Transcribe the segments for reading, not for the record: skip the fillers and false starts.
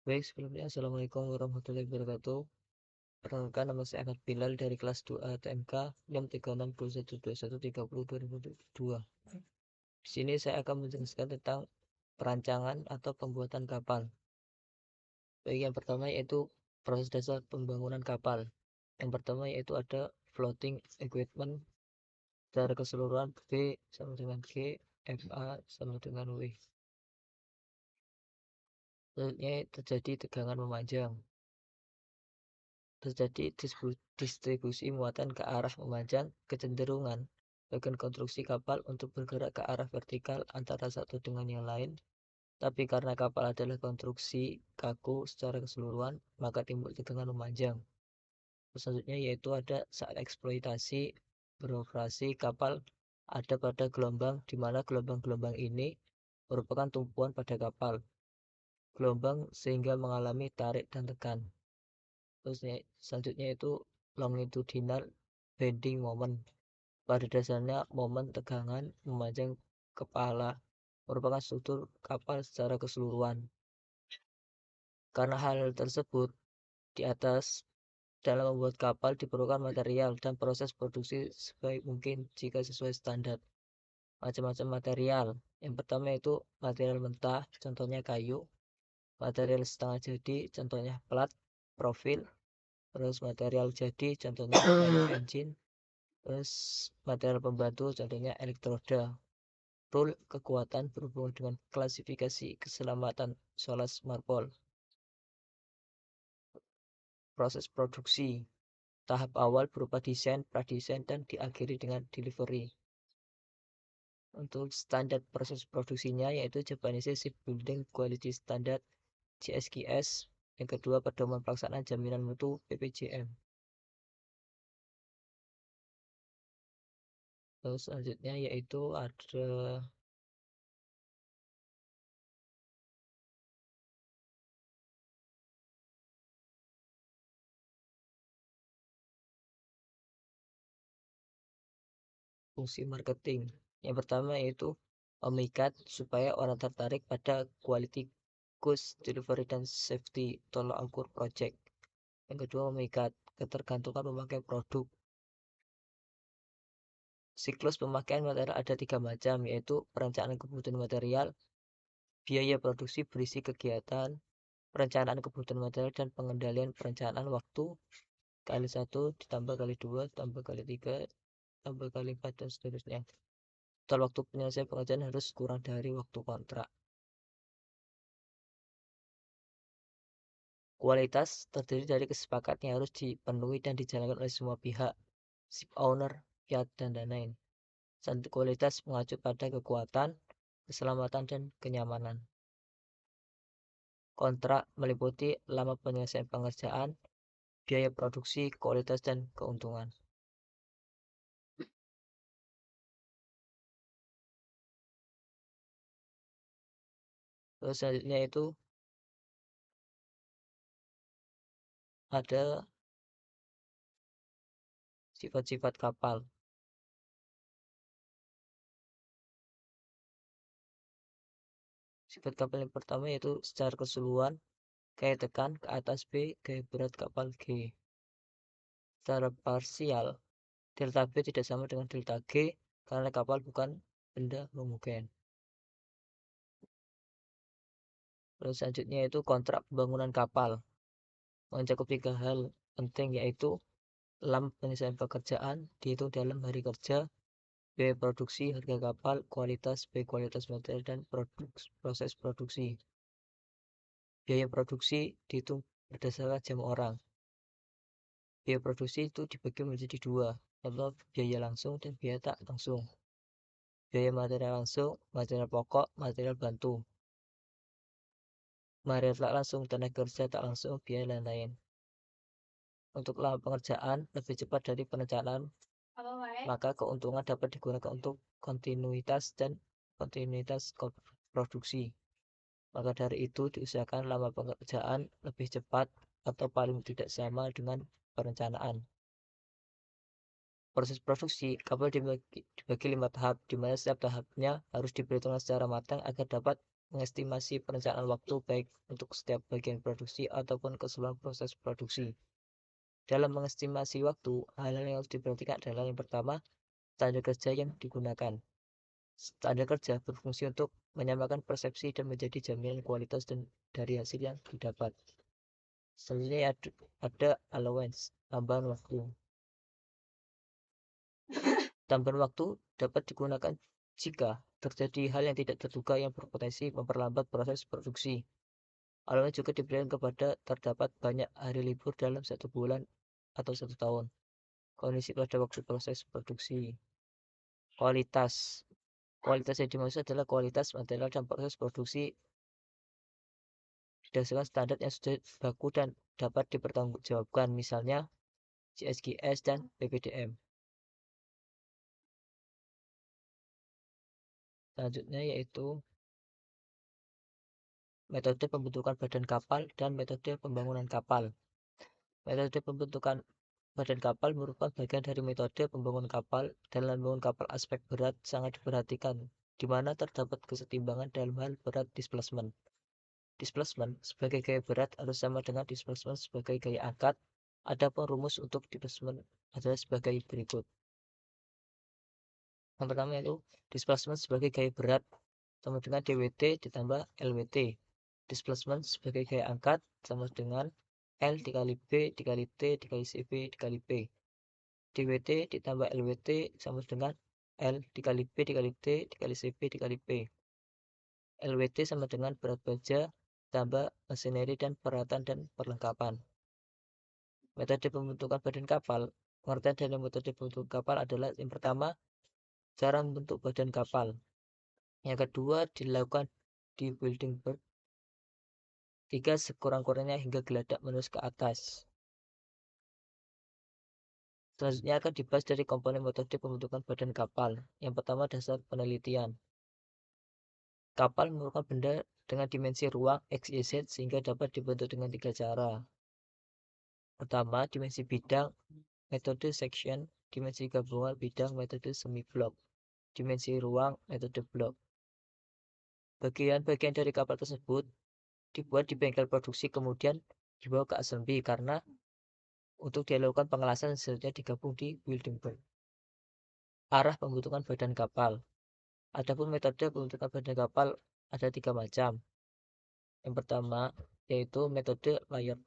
Baik, sebelumnya Assalamualaikum warahmatullahi wabarakatuh. Perkenalkan, nama saya Ahmad Bilal dari kelas 2A TMK 636212130 2022. Di sini saya akan menjelaskan tentang perancangan atau pembuatan kapal. Baik, yang pertama yaitu proses dasar pembangunan kapal. Yang pertama yaitu ada floating equipment secara keseluruhan V sama dengan G, FA sama dengan W. Selanjutnya terjadi tegangan memanjang. Terjadi distribusi muatan ke arah memanjang kecenderungan bagian konstruksi kapal untuk bergerak ke arah vertikal antara satu dengan yang lain. Tapi karena kapal adalah konstruksi kaku secara keseluruhan, maka timbul tegangan memanjang. Selanjutnya yaitu ada saat eksploitasi beroperasi kapal ada pada gelombang, di mana gelombang-gelombang ini merupakan tumpuan pada kapal. Gelombang sehingga mengalami tarik dan tekan. Terusnya selanjutnya itu longitudinal bending moment. Pada dasarnya momen tegangan memanjang kepala merupakan struktur kapal secara keseluruhan. Karena hal tersebut di atas, dalam membuat kapal diperlukan material dan proses produksi sebaik mungkin jika sesuai standar. Macam-macam material. Yang pertama itu material mentah, contohnya kayu. Material setengah jadi, contohnya plat, profil. Terus material jadi, contohnya aero engine. Terus material pembantu, contohnya elektroda. Rule kekuatan berhubungan dengan klasifikasi keselamatan Solas Marpol. Proses produksi. Tahap awal berupa desain, pradesain, dan diakhiri dengan delivery. Untuk standar proses produksinya yaitu Japanese Shipbuilding Quality Standard JSQS. Yang kedua, pedoman pelaksanaan jaminan mutu PPJM. Terus selanjutnya yaitu ada fungsi marketing. Yang pertama yaitu memikat supaya orang tertarik pada quality, cost, delivery, dan safety tolak ukur project. Yang kedua, memikat ketergantungan memakai produk. Siklus pemakaian material ada 3 macam, yaitu perencanaan kebutuhan material, biaya produksi berisi kegiatan, perencanaan kebutuhan material, dan pengendalian perencanaan waktu kali 1 ditambah kali 2 tambah kali 3 tambah kali 4 dan seterusnya. Total waktu penyelesaian pengerjaan harus kurang dari waktu kontrak. Kualitas terdiri dari kesepakatan yang harus dipenuhi dan dijalankan oleh semua pihak, ship owner, yard, dan lain-lain. Kualitas mengacu pada kekuatan, keselamatan, dan kenyamanan. Kontrak meliputi lama penyelesaian pengerjaan, biaya produksi, kualitas, dan keuntungan. Terus selanjutnya itu ada sifat-sifat kapal. Sifat kapal yang pertama yaitu secara keseluruhan, gaya tekan ke atas B, gaya berat kapal G. Secara parsial, delta B tidak sama dengan delta G karena kapal bukan benda homogen. Terus selanjutnya itu kontrak pembangunan kapal. Mencakup 3 hal penting yaitu lama penyelesaian pekerjaan dihitung dalam hari kerja, biaya produksi, harga kapal, kualitas, baik kualitas material dan proses produksi. Biaya produksi dihitung berdasarkan jam orang. Biaya produksi itu dibagi menjadi 2, yaitu biaya langsung dan biaya tak langsung. Biaya material langsung, material pokok, material bantu. Material tak langsung, tenaga kerja tak langsung, biaya lain-lain. Untuk lama pengerjaan lebih cepat dari perencanaan, maka keuntungan dapat digunakan untuk kontinuitas produksi. Maka dari itu diusahakan lama pengerjaan lebih cepat atau paling tidak sama dengan perencanaan. Proses produksi kapal dibagi 5 tahap, di mana setiap tahapnya harus diperhitungkan secara matang agar dapat mengestimasi perencanaan waktu baik untuk setiap bagian produksi ataupun keseluruhan proses produksi. Dalam mengestimasi waktu, hal-hal yang harus diperhatikan adalah yang pertama, standar kerja yang digunakan. Standar kerja berfungsi untuk menyamakan persepsi dan menjadi jaminan kualitas dan dari hasil yang didapat. Selanjutnya ada allowance, tambahan waktu. Tambahan waktu dapat digunakan jika terjadi hal yang tidak terduga yang berpotensi memperlambat proses produksi. Allowance juga diberikan kepada terdapat banyak hari libur dalam 1 bulan atau 1 tahun. Kondisi pada waktu proses produksi. Kualitas. Kualitas yang dimaksud adalah kualitas material dan proses produksi berdasarkan standar yang sudah baku dan dapat dipertanggungjawabkan, misalnya CSGS dan PPDM. Selanjutnya yaitu metode pembentukan badan kapal dan metode pembangunan kapal. Metode pembentukan badan kapal merupakan bagian dari metode pembangunan kapal. Dalam membangun kapal, aspek berat sangat diperhatikan, di mana terdapat kesetimbangan dalam hal berat displacement. Displacement sebagai gaya berat harus sama dengan displacement sebagai gaya angkat. Adapun rumus untuk displacement adalah sebagai berikut. Yang pertama yaitu displacement sebagai gaya berat sama dengan dWt ditambah Lwt. Displacement sebagai gaya angkat sama dengan L dikali B dikali T dikali CV dikali P. dWt ditambah Lwt sama dengan L dikali B dikali T dikali CV dikali P. Lwt sama dengan berat baja tambah machinery dan peralatan dan perlengkapan. Metode pembentukan badan kapal. Pengertian dari metode pembentukan kapal adalah yang pertama, cara membentuk badan kapal. Yang kedua, dilakukan di building berth. 3, sekurang-kurangnya hingga geladak menerus ke atas. Selanjutnya akan dibahas dari komponen metode pembentukan badan kapal. Yang pertama, dasar penelitian. Kapal merupakan benda dengan dimensi ruang X, Y, Z sehingga dapat dibentuk dengan 3 cara. Pertama, dimensi bidang, metode section, dimensi gabungan bidang, metode semi-blok, dimensi ruang, metode blok. Bagian-bagian dari kapal tersebut dibuat di bengkel produksi kemudian dibawa ke assembly karena untuk dilakukan pengelasan selanjutnya digabung di building berth. Arah pembentukan badan kapal. Adapun metode pembentukan badan kapal ada 3 macam. Yang pertama yaitu metode layer.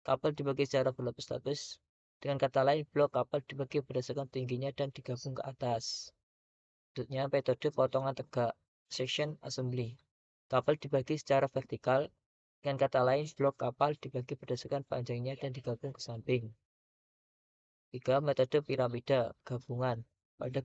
Kapal dibagi secara berlapis-lapis. Dengan kata lain, blok kapal dibagi berdasarkan tingginya dan digabung ke atas. Selanjutnya metode potongan tegak, section assembly. Kapal dibagi secara vertikal. Dengan kata lain, blok kapal dibagi berdasarkan panjangnya dan digabung ke samping. 3. Metode piramida gabungan. Pada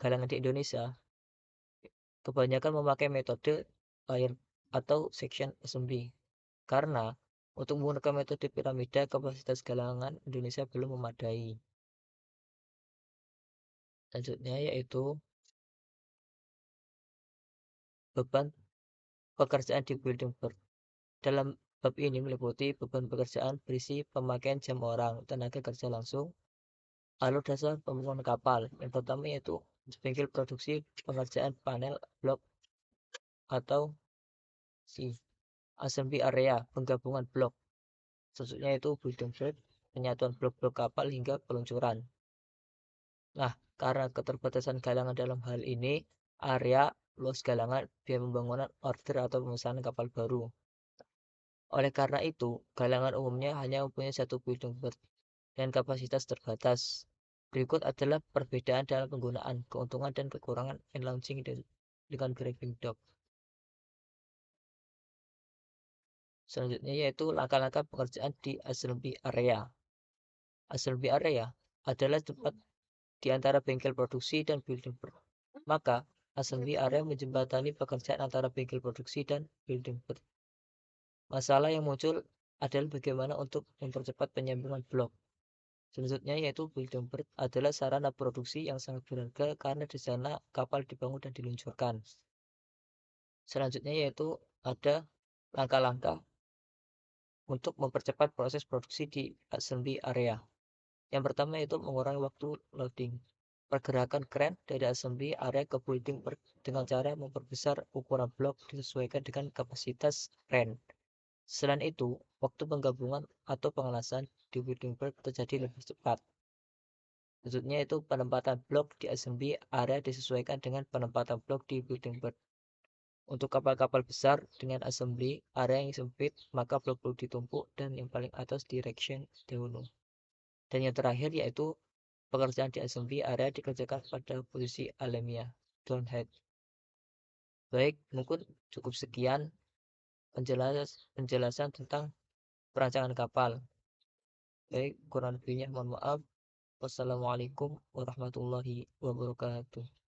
galangan di Indonesia, kebanyakan memakai metode layer atau section assembly. Karena untuk menggunakan metode piramida, kapasitas galangan Indonesia belum memadai. Selanjutnya yaitu beban pekerjaan di building berth. Dalam bab ini meliputi beban pekerjaan berisi pemakaian jam orang, tenaga kerja langsung, alur dasar pembangunan kapal. Yang pertama yaitu bengkel produksi, pengerjaan panel blok atau assembly area, penggabungan blok. Selanjutnya itu building berth, penyatuan blok-blok kapal hingga peluncuran. Nah, karena keterbatasan galangan dalam hal ini, area, luas galangan, biaya pembangunan, order atau pemesanan kapal baru. Oleh karena itu, galangan umumnya hanya mempunyai satu building berth dan kapasitas terbatas. Berikut adalah perbedaan dalam penggunaan, keuntungan dan kekurangan launching dengan graving dock. Selanjutnya yaitu langkah-langkah pekerjaan di assembly area. Assembly area adalah tempat di antara bengkel produksi dan building berth. Maka, assembly area menjembatani pekerjaan antara bengkel produksi dan building berth. Masalah yang muncul adalah bagaimana untuk mempercepat penyambungan blok. Selanjutnya yaitu building berth adalah sarana produksi yang sangat berharga karena di sana kapal dibangun dan diluncurkan. Selanjutnya yaitu ada langkah-langkah untuk mempercepat proses produksi di assembly area. Yang pertama yaitu mengurangi waktu loading. pergerakan kren dari assembly area ke building dengan cara memperbesar ukuran blok disesuaikan dengan kapasitas kren. Selain itu, waktu penggabungan atau pengelasan di building bird terjadi lebih cepat. Maksudnya itu penempatan blok di assembly area disesuaikan dengan penempatan blok di building bird. Untuk kapal-kapal besar dengan assembly area yang sempit, maka blok-blok ditumpuk dan yang paling atas direction dahulu. Dan yang terakhir yaitu pekerjaan di assembly area dikerjakan pada posisi alamiah, downhead. Baik, mungkin cukup sekian penjelasan tentang perancangan kapal. Baik, kurang lebihnya mohon maaf. Wassalamualaikum warahmatullahi wabarakatuh.